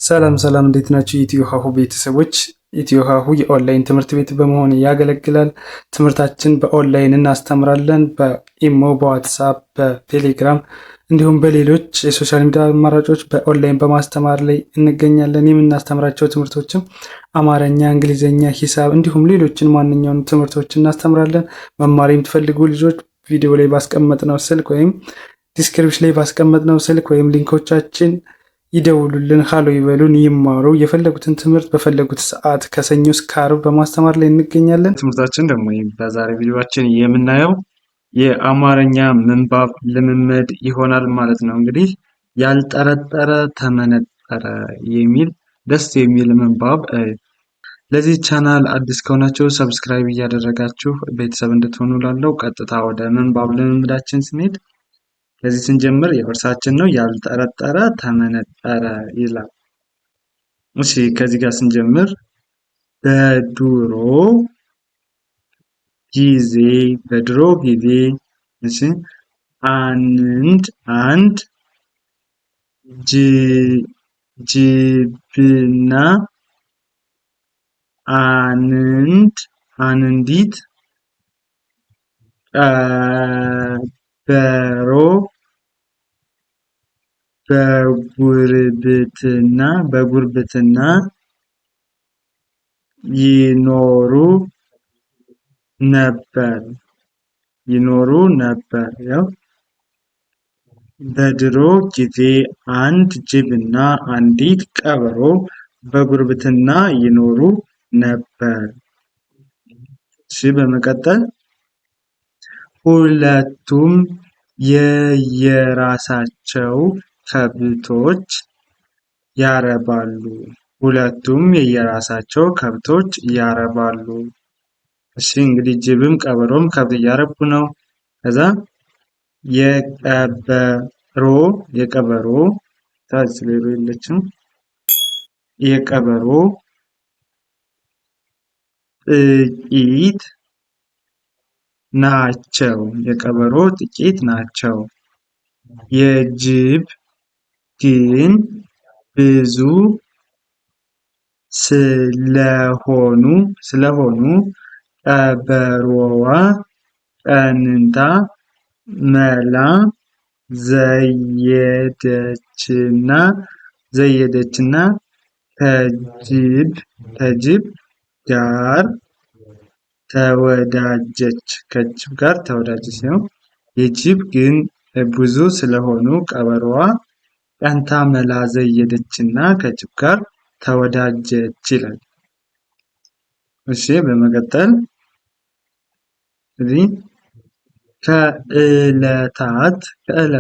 ሰላም ሰላም እንዴት ናችሁ? ኢትዮ ሀሁ ቤተሰቦች። ኢትዮ ሀሁ የኦንላይን ትምህርት ቤት በመሆን ያገለግላል። ትምህርታችን በኦንላይን እናስተምራለን። በኢሞ፣ በዋትሳፕ፣ በቴሌግራም እንዲሁም በሌሎች የሶሻል ሚዲያ አማራጮች በኦንላይን በማስተማር ላይ እንገኛለን። የምናስተምራቸው ትምህርቶችም አማርኛ፣ እንግሊዝኛ፣ ሂሳብ እንዲሁም ሌሎችን ማንኛውም ትምህርቶች እናስተምራለን። መማር የምትፈልጉ ልጆች ቪዲዮ ላይ ባስቀመጥነው ስልክ ወይም ዲስክሪፕሽን ላይ ባስቀመጥነው ስልክ ወይም ሊንኮቻችን ይደውሉልን፣ ሃሎ ይበሉን፣ ይማሩ። የፈለጉትን ትምህርት በፈለጉት ሰዓት ከሰኞ እስከ ዓርብ በማስተማር ላይ እንገኛለን። ትምህርታችን ደግሞ በዛሬ ቪዲዮአችን የምናየው የአማርኛ ምንባብ ልምምድ ይሆናል ማለት ነው። እንግዲህ ያልጠረጠረ ተመነጠረ የሚል ደስ የሚል ምንባብ። ለዚህ ቻናል አዲስ ከሆናችሁ ሰብስክራይብ እያደረጋችሁ ቤተሰብ እንድትሆኑ ላለው ቀጥታ ወደ ምንባብ ልምምዳችን ስንሄድ ከዚህ ስንጀምር የእርሳችን ነው። ያልጠረጠረ ተመነጠረ ይላል። እሺ ከዚህ ጋር ስንጀምር በድሮ ጊዜ እሺ አንድ ጅብና አንዲት ቀበሮ በጉርብትና ይኖሩ ነበር። ያው በድሮ ጊዜ አንድ ጅብና አንዲት ቀበሮ በጉርብትና ይኖሩ ነበር። እሺ በመቀጠል ሁለቱም የየራሳቸው ከብቶች ያረባሉ። እሺ እንግዲህ ጅብም ቀበሮም ከብት እያረቡ ነው። ከዛ የቀበሮ ታዝሌሉ የለችም። የቀበሮ ጥቂት ናቸው። የጅብ ግን ብዙ ስለሆኑ ቀበሮዋ ቀንታ መላ ዘየደችና ከጅብ ጋር ተወዳጀች ነው። የጅብ ግን ብዙ ስለሆኑ ቀበሮዋ ቀንታ መላ ዘየደችና ከጅብ ጋር ተወዳጀች ይላል። እሺ በመቀጠል እዚህ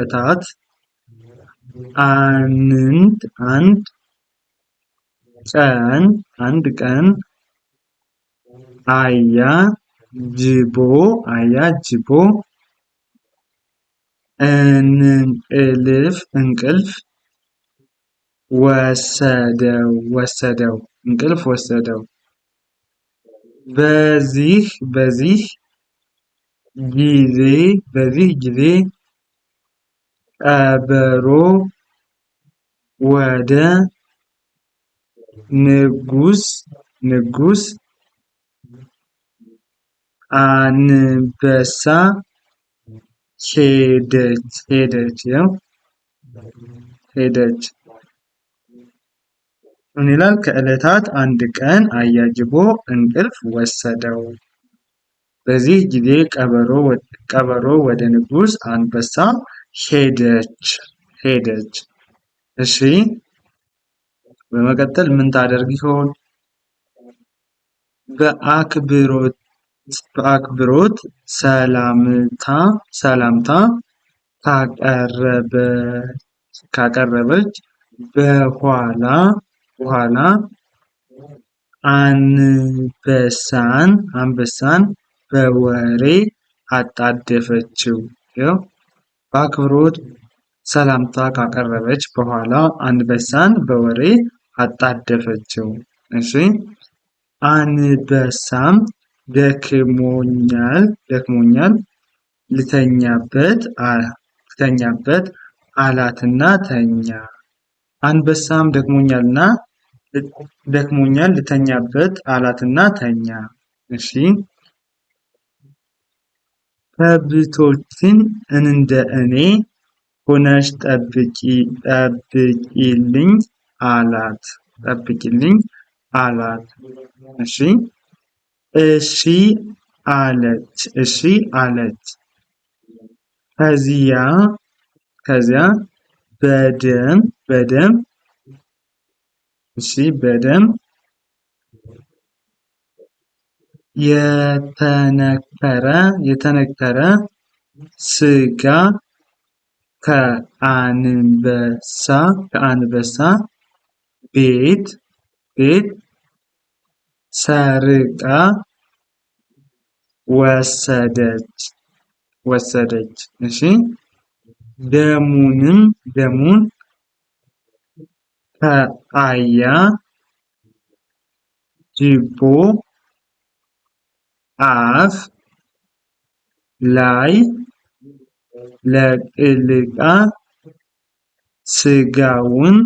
ከዕለታት አንድ ቀን አያ ጅቦ እንቅልፍ ወሰደው። በዚህ ጊዜ ቀበሮ ወደ ንጉስ አንበሳ ሄደች። ምን ይላል? ከዕለታት አንድ ቀን አያጅቦ እንቅልፍ ወሰደው። በዚህ ጊዜ ቀበሮ ወደ ንጉስ አንበሳ ሄደች። እሺ በመቀጠል ምን ታደርግ ይሆን? በአክብሮት ሰላምታ ካቀረበች በኋላ አንበሳን በወሬ አጣደፈችው። በአክብሮት ሰላምታ ካቀረበች በኋላ አንበሳን በወሬ አጣደፈችው። እሺ አንበሳም ደክሞኛል ልተኛበት አላትና አንበሳም ደክሞኛል ልተኛበት አላትና ተኛ። እሺ ከብቶችን እንደ እኔ ሆነሽ ጠብቂልኝ አላት። እሺ እሺ አለች። ከዚያ በደም የተነከረ ስጋ ከአንበሳ ቤት ሰርቃ ወሰደች። እሺ ደሙን ከአያጅቦ አፍ ላይ ለቅልቃ ስጋውን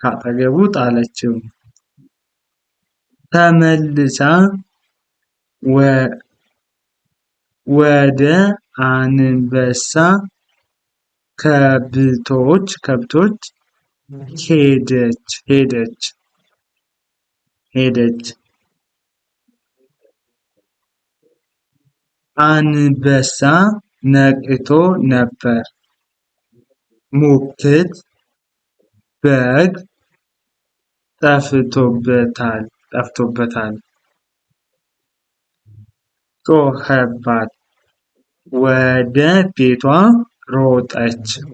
ከአጠገቡ ጣለችው። ተመልሳ ወደ አንበሳ ከብቶች ሄደች። አንበሳ ነቅቶ ነበር። ሙክት በግ ጠፍቶበታል። ጮኸባት።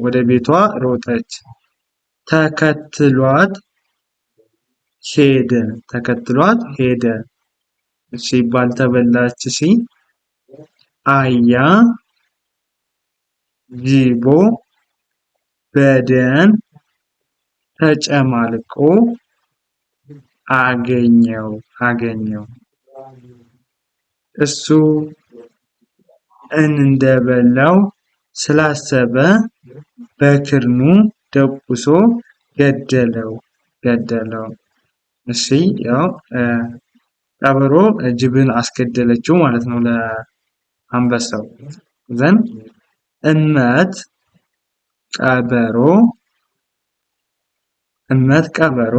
ወደ ቤቷ ሮጠች። ተከትሏት ሄደ። እሺ ባልተበላች አያጅቦ በደም ተጨማልቆ አገኘው። እሱ እንደበላው ስላሰበ በክርኑ ደቁሶ ገደለው። እሺ ያው ቀበሮ ጅብን አስገደለችው ማለት ነው ለአንበሳው። ዘንድ እመት ቀበሮ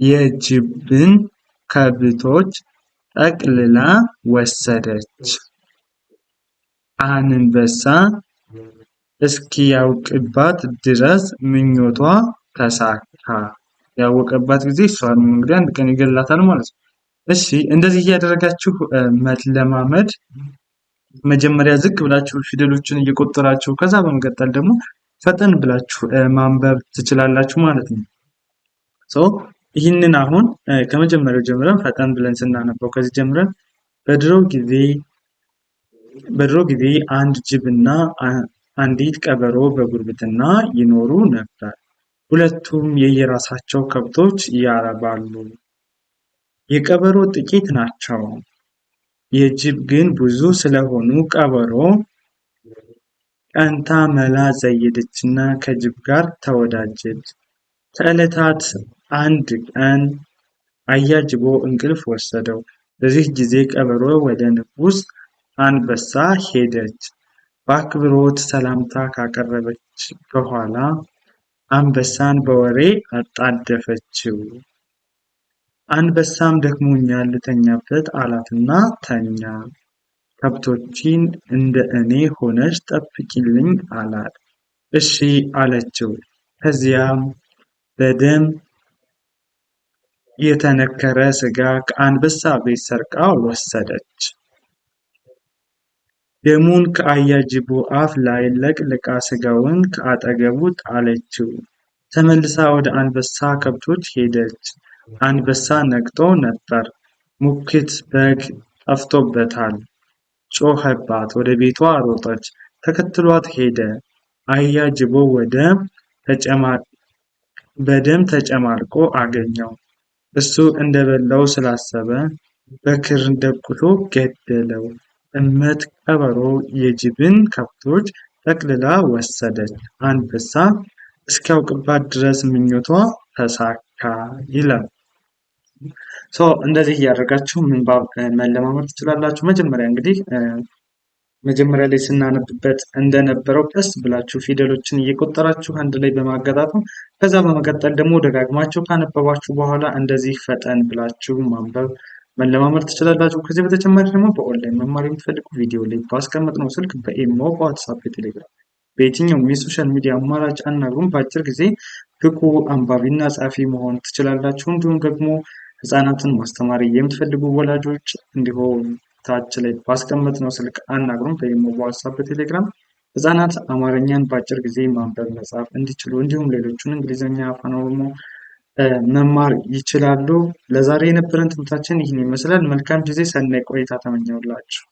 የጅብን ከብቶች ጠቅልላ ወሰደች። አንበሳ እስኪያውቅባት ድረስ ምኞቷ ተሳካ። ያወቀባት ጊዜ እሷን እንግዲህ አንድ ቀን ይገላታል ማለት ነው። እሺ እንደዚህ እያደረጋችሁ መለማመድ መጀመሪያ ዝቅ ብላችሁ ፊደሎችን እየቆጠራችሁ ከዛ በመቀጠል ደግሞ ፈጠን ብላችሁ ማንበብ ትችላላችሁ ማለት ነው። ይህንን አሁን ከመጀመሪያው ጀምረን ፈጠን ብለን ስናነበው ከዚህ ጀምረን በድሮ ጊዜ አንድ ጅብና አንዲት ቀበሮ በጉርብትና ይኖሩ ነበር። ሁለቱም የየራሳቸው ከብቶች ያረባሉ። የቀበሮ ጥቂት ናቸው፣ የጅብ ግን ብዙ ስለሆኑ ቀበሮ ቀንታ መላ ዘየደችና ከጅብ ጋር ተወዳጀች። ከዕለታት አንድ ቀን አያጅቦ እንቅልፍ ወሰደው። በዚህ ጊዜ ቀበሮ ወደ ንጉሥ አንበሳ ሄደች። በአክብሮት ሰላምታ ካቀረበች በኋላ አንበሳን በወሬ አጣደፈችው። አንበሳም ደክሞኛል ልተኛበት አላትና ተኛ። ከብቶችን እንደ እኔ ሆነሽ ጠብቂልኝ አላት። እሺ አለችው። ከዚያም በደም የተነከረ ስጋ ከአንበሳ ቤት ሰርቃ ወሰደች። ደሙን ከአያጅቦ አፍ ላይ ለቅልቃ ስጋውን ከአጠገቡ ጣለችው። ተመልሳ ወደ አንበሳ ከብቶች ሄደች። አንበሳ ነቅቶ ነበር። ሙክት በግ ጠፍቶበታል። ጮኸባት። ወደ ቤቷ ሮጠች። ተከትሏት ሄደ። አያጅቦ በደም ተጨማልቆ አገኘው። እሱ እንደበላው ስላሰበ በክርን ደቁሶ ገደለው። እመት ቀበሮ የጅብን ከብቶች ጠቅልላ ወሰደች። አንበሳ እስኪያውቅባት ድረስ ምኞቷ ተሳካ ይላል። እንደዚህ እያደረጋችሁ ምንባብ መለማመድ ትችላላችሁ። መጀመሪያ ላይ ስናነብበት እንደነበረው ቀስ ብላችሁ ፊደሎችን እየቆጠራችሁ አንድ ላይ በማገጣጠም ከዛ በመቀጠል ደግሞ ደጋግማችሁ ካነበባችሁ በኋላ እንደዚህ ፈጠን ብላችሁ ማንበብ መለማመድ ትችላላችሁ። ከዚህ በተጨማሪ ደግሞ በኦንላይን መማር የምትፈልጉ ቪዲዮ ላይ ባስቀመጥነው ስልክ በኢሞ፣ በዋትሳፕ፣ በቴሌግራም በየትኛውም የሶሻል ሚዲያ አማራጭ አናግሩን። በአጭር ጊዜ ብቁ አንባቢና ጸሐፊ መሆን ትችላላችሁ። እንዲሁም ደግሞ ህጻናትን ማስተማር የምትፈልጉ ወላጆች እንዲሁም ታች ላይ ባስቀመጥነው ስልክ አናግሩን። በኢሞ፣ በዋትሳፕ፣ በቴሌግራም ህጻናት አማርኛን በአጭር ጊዜ ማንበብ መጻፍ እንዲችሉ እንዲሁም ሌሎቹን እንግሊዝኛ፣ አፋን ኦሮሞ መማር ይችላሉ። ለዛሬ የነበረን ትምህርታችን ይህን ይመስላል። መልካም ጊዜ፣ ሰናይ ቆይታ ተመኘሁላችሁ።